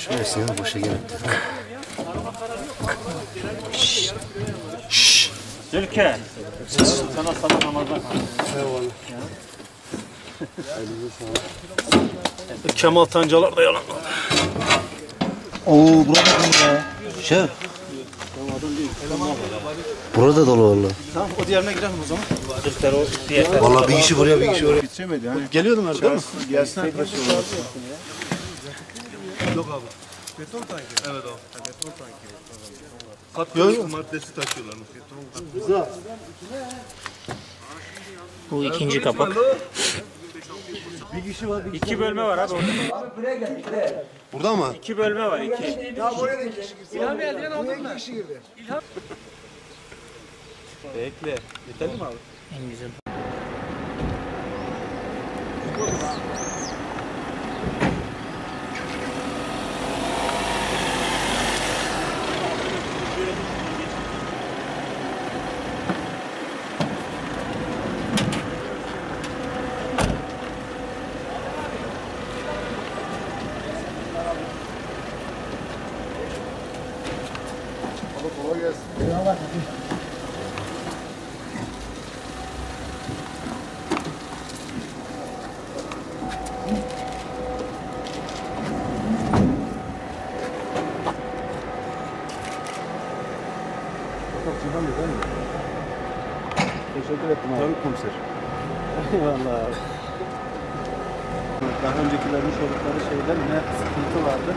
Şöyle seni boşa gelip Türkiye. Sana sabah namazdan eyvallah. Kemal Tancalar da yalanladı. Oo burada dolu ya. Şef. Burada dolu valla. Tamam o diğerine girelim o zaman. Valla bir kişi buraya bir kişi oraya. Bitiremedi yani. Geliyordum arada değil mi? Gelsin arkadaşlar. Yok abi. Beton tanki. Evet abi. Beton tanki. Kat maddesi taşıyorlarmış. Beton. Bu ikinci kapak. Bir kişi var. İki bölme var abi orada. Burada mı? İki bölme var iki. Bekle. Yeterli mi abi? En güzel. Kolay gelsin. Teşekkür ettim abi. Tabii komiser. Eyvallah abi. Daha öncekilerin oldukları şeyden ne sıkıntı vardı.